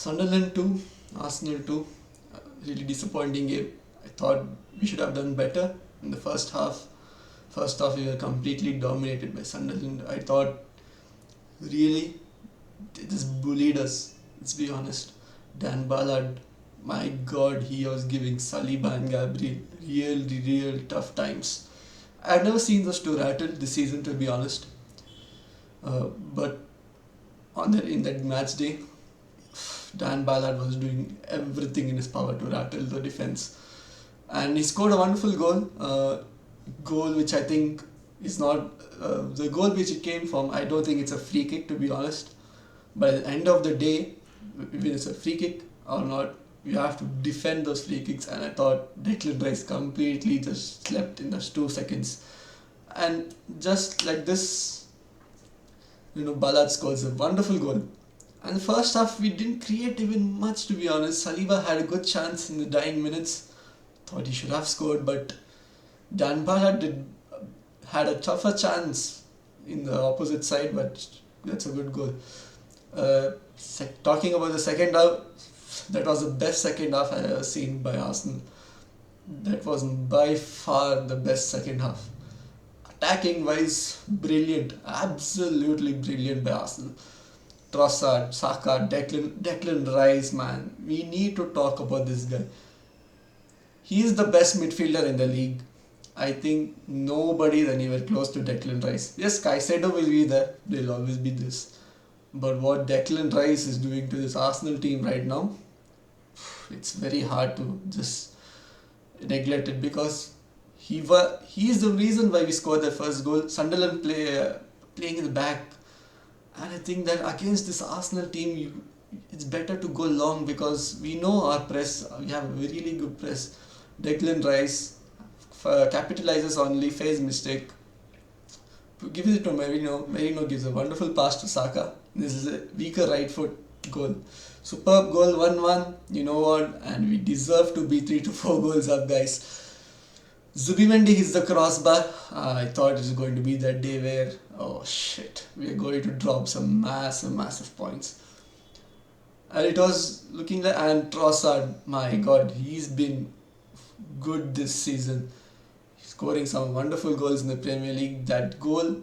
Sunderland 2, Arsenal 2. Really disappointing game. I thought we should have done better in the first half. First half, we were completely dominated by Sunderland. I thought, really, they just bullied us. Let's be honest. Dan Ballard, my God, he was giving Saliba and Gabriel real tough times. I've never seen those two rattle this season, to be honest. But in that match day, Dan Ballard was doing everything in his power to rattle the defense, and he scored a wonderful goal which I think is not the goal which it came from. I don't think it's a free kick, to be honest. But at the end of the day, if it's a free kick or not, you have to defend those free kicks. And I thought Declan Rice completely just slept in those 2 seconds, and just like this, Ballard scores a wonderful goal. And the first half, we didn't create even much, to be honest. Saliba had a good chance in the dying minutes. Thought he should have scored, but Dan Ballard had a tougher chance in the opposite side, but that's a good goal. Talking about the second half, that was the best second half I ever seen by Arsenal. That was by far the best second half. Attacking wise, brilliant, absolutely brilliant by Arsenal. Trossard, Saka, Declan Rice, man. We need to talk about this guy. He is the best midfielder in the league. I think nobody is anywhere close to Declan Rice. Yes, Caicedo will be there. They'll always be this. But what Declan Rice is doing to this Arsenal team right now, it's very hard to just neglect it, because he is the reason why we scored the first goal. Sunderland playing in the back. And I think that against this Arsenal team, it's better to go long, because we know our press. We have a really good press. Declan Rice capitalizes on Lefay's mistake. Gives it to Merino. Merino gives a wonderful pass to Saka. This is a weaker right foot goal. Superb goal, 1-1. You know what? And we deserve to be 3 to 4 goals up, guys. Zubimendi hits the crossbar. I thought it was going to be that day where, oh shit, we are going to drop some massive points. And it was looking like, and Trossard, my God, he's been good this season. He's scoring some wonderful goals in the Premier League. That goal,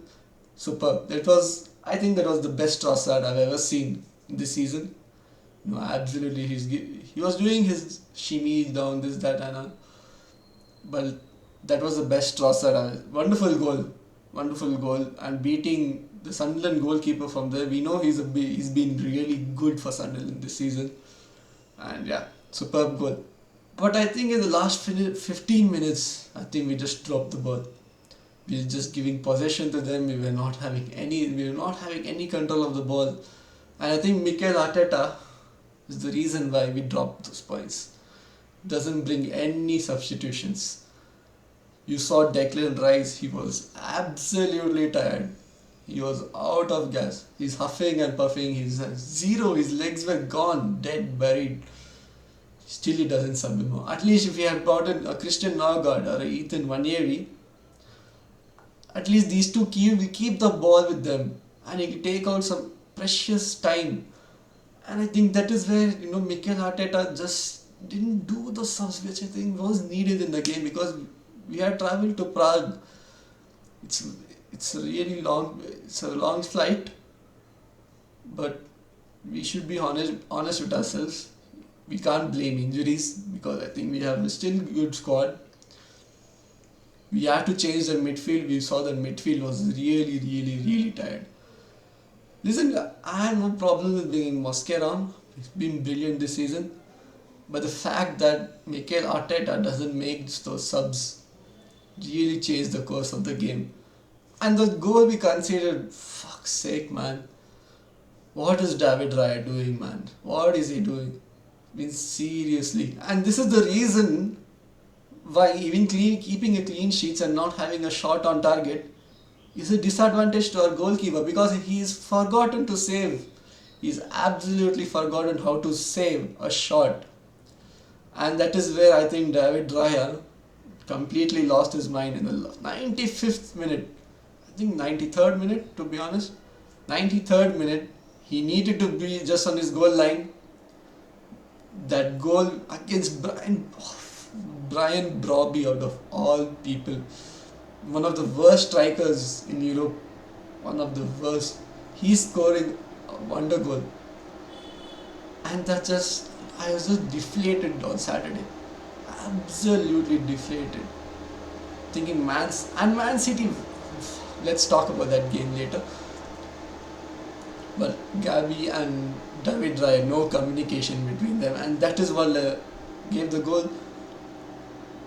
superb. I think that was the best Trossard I've ever seen this season. No, absolutely, he was doing his shimmy down this, that, and all. But that was the best Trossard. Wonderful goal, and beating the Sunderland goalkeeper from there. We know he's been really good for Sunderland this season, and yeah, superb goal. But I think in the last 15 minutes, I think we just dropped the ball. We were just giving possession to them. We were not having any control of the ball, and I think Mikel Arteta is the reason why we dropped those points. Doesn't bring any substitutions. You saw Declan Rice, he was absolutely tired. He was out of gas. He's huffing and puffing. He's zero. His legs were gone, dead, buried. Still he doesn't sub him. At least if he had brought in a Christian Norgard or a Ethan Wanyeri, at least these two will keep the ball with them, and he can take out some precious time. And I think that is where Mikel Arteta just didn't do the subs which I think was needed in the game, because we had travelled to Prague. It's a really long flight, but we should be honest with ourselves. We can't blame injuries, because I think we have a still good squad. We had to change the midfield. We saw that midfield was really tired. Listen, I have no problem with bringing Mosquera on. He's been brilliant this season. But the fact that Mikel Arteta doesn't make those subs really changed the course of the game. And the goal we conceded, fuck's sake, man. What is David Raya doing, man? What is he doing? Seriously. And this is the reason why even keeping a clean sheets and not having a shot on target is a disadvantage to our goalkeeper, because he's forgotten to save. He's absolutely forgotten how to save a shot. And that is where I think David Raya completely lost his mind in the 95th minute. I think 93rd minute, to be honest. 93rd minute, he needed to be just on his goal line. That goal against Brian Brobby, out of all people, one of the worst strikers in Europe, one of the worst. He's scoring a wonder goal, and that just I was just deflated on Saturday, absolutely deflated. Thinking Man City. Let's talk about that game later. But Gabby and David Raya, no communication between them, and that is what gave the goal.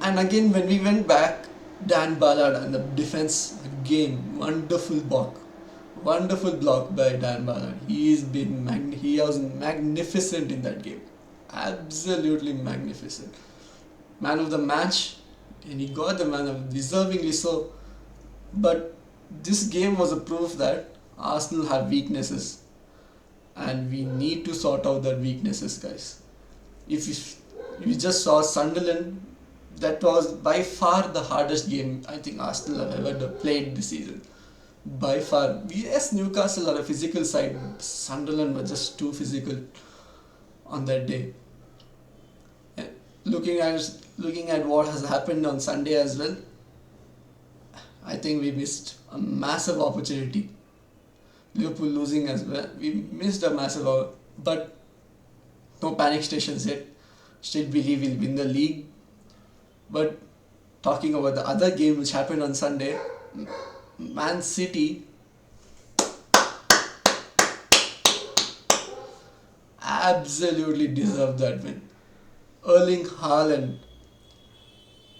And again, when we went back, Dan Ballard and the defense again, wonderful block by Dan Ballard. He was magnificent in that game, absolutely magnificent. Man of the match, and he got the man of deservingly so. But this game was a proof that Arsenal have weaknesses, and we need to sort out their weaknesses, guys. If you just saw Sunderland, that was by far the hardest game I think Arsenal have ever played this season. By far. Yes, Newcastle are a physical side. Sunderland were just too physical on that day. And looking at what has happened on Sunday as well, I think we missed a massive opportunity. Liverpool losing as well, we missed a massive but no panic stations yet. Still believe we'll win the league. But talking about the other game which happened on Sunday, Man City absolutely deserved that win. Erling Haaland.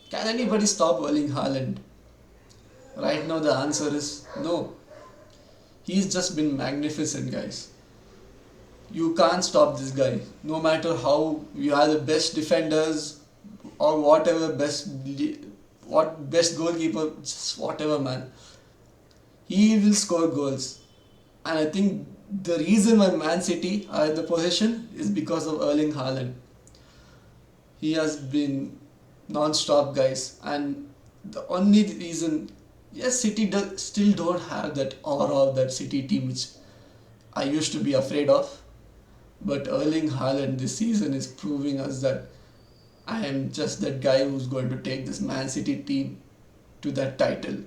Can anybody stop Erling Haaland? Right now the answer is no. He's just been magnificent, guys. You can't stop this guy. No matter how you are the best defenders or whatever, best goalkeeper, just whatever, man. He will score goals. And I think the reason why Man City are in the position is because of Erling Haaland. He has been non-stop, guys. And the only reason, yes, City still don't have that aura of that City team which I used to be afraid of. But Erling Haaland this season is proving us that I am just that guy who's going to take this Man City team to that title.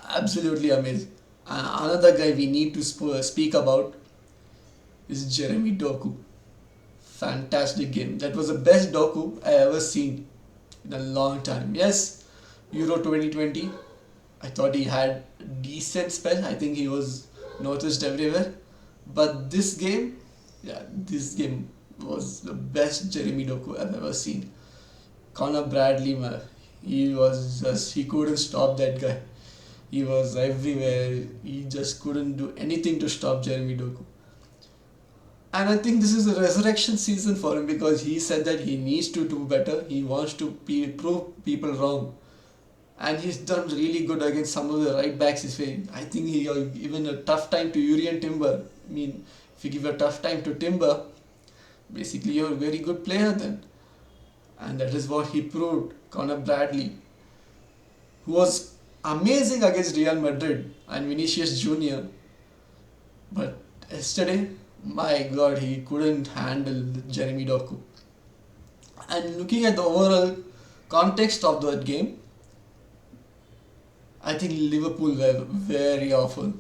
Absolutely amazing. Another guy we need to speak about is Jeremy Doku. Fantastic game. That was the best Doku I ever seen in a long time. Yes, Euro 2020. I thought he had a decent spell. I think he was noticed everywhere. But this game was the best Jeremy Doku I've ever seen. Conor Bradley, man, he couldn't stop that guy. He was everywhere. He just couldn't do anything to stop Jeremy Doku. And I think this is a resurrection season for him because he said that he needs to do better. He wants to prove people wrong. And he's done really good against some of the right backs he's facing. I think he given a tough time to Urian Timber. I mean, if you give a tough time to Timber, basically you're a very good player then. And that is what he proved. Conor Bradley, who was amazing against Real Madrid and Vinicius Jr. But yesterday, my God, he couldn't handle Jeremy Doku. And looking at the overall context of that game, I think Liverpool were very awful.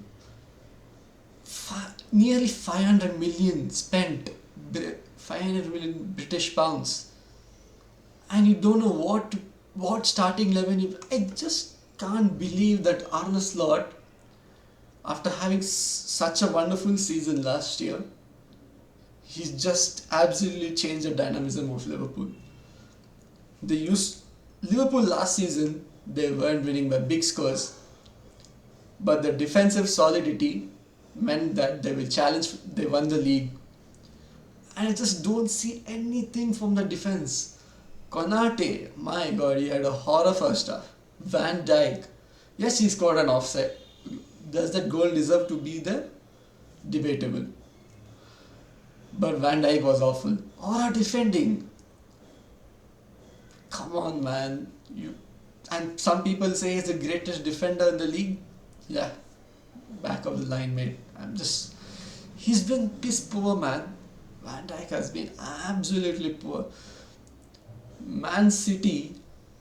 Nearly 500 million spent, 500 million British pounds, and you don't know what starting 11. I just can't believe that Arne Slot, after having such a wonderful season last year, he's just absolutely changed the dynamism of Liverpool. Liverpool last season, they weren't winning by big scores, but the defensive solidity meant that they won the league. And I just don't see anything from the defense. Konate, my God, he had a horror first half. Van Dijk, yes, he scored an offside. Does that goal deserve to be there? Debatable. But Van Dijk was awful. Or defending. Come on, man. And some people say he's the greatest defender in the league. Yeah, back of the line, mate. He's been piss poor, man. Van Dijk has been absolutely poor. Man City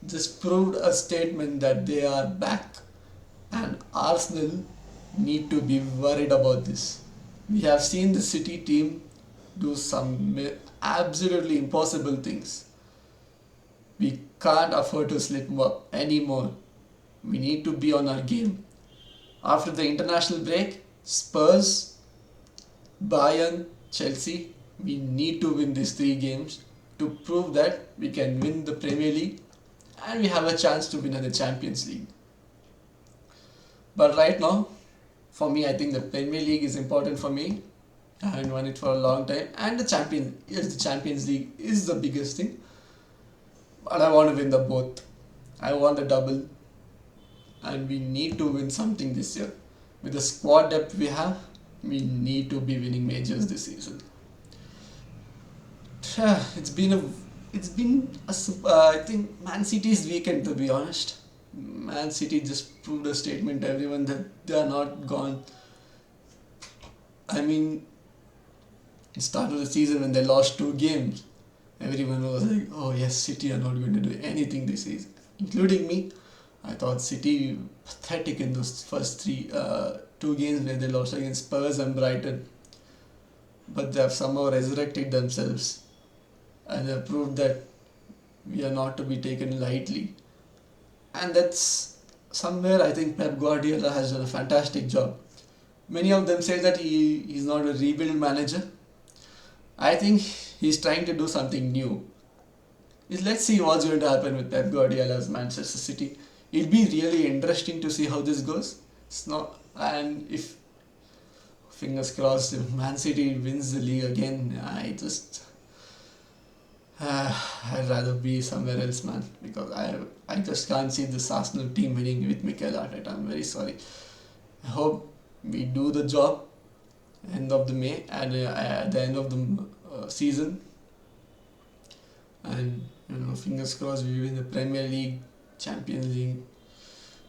just proved a statement that they are back, and Arsenal need to be worried about this. We have seen the City team do some absolutely impossible things. We can't afford to slip up anymore. We need to be on our game. After the international break, Spurs, Bayern, Chelsea, we need to win these three games to prove that we can win the Premier League and we have a chance to win the Champions League. But right now, for me, I think the Premier League is important for me. I haven't won it for a long time, and the Champions League is the biggest thing. But I want to win the both. I want the double, and we need to win something this year. With the squad depth we have, we need to be winning majors this season. I think Man City's weekend, to be honest. Man City just proved a statement to everyone that they are not gone. I mean, the start of the season when they lost two games, everyone was like, "Oh yes, City are not going to do anything this season," including me. I thought City pathetic in those first two games where they lost against Spurs and Brighton, but they have somehow resurrected themselves, and they have proved that we are not to be taken lightly. And that's somewhere I think Pep Guardiola has done a fantastic job. Many of them say that he's not a rebuild manager. I think he's trying to do something new. Let's see what's going to happen with Pep Guardiola's Manchester City. It'll be really interesting to see how this goes. It's not, and if fingers crossed, if Man City wins the league again, I'd rather be somewhere else, man, because I just can't see this Arsenal team winning with Mikel Arteta. I'm very sorry. I hope we do the job end of the May and at the end of the season, and fingers crossed we win the Premier League, Champions League.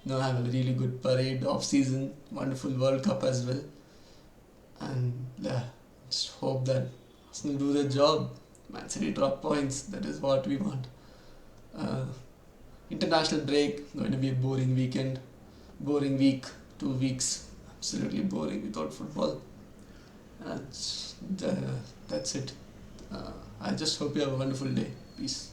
Have a really good parade off season, wonderful World Cup as well, and just hope that Arsenal do the job. Man City drop points. That is what we want. International break, going to be a boring weekend, boring week, 2 weeks, absolutely boring without football. That's it. I just hope you have a wonderful day. Peace.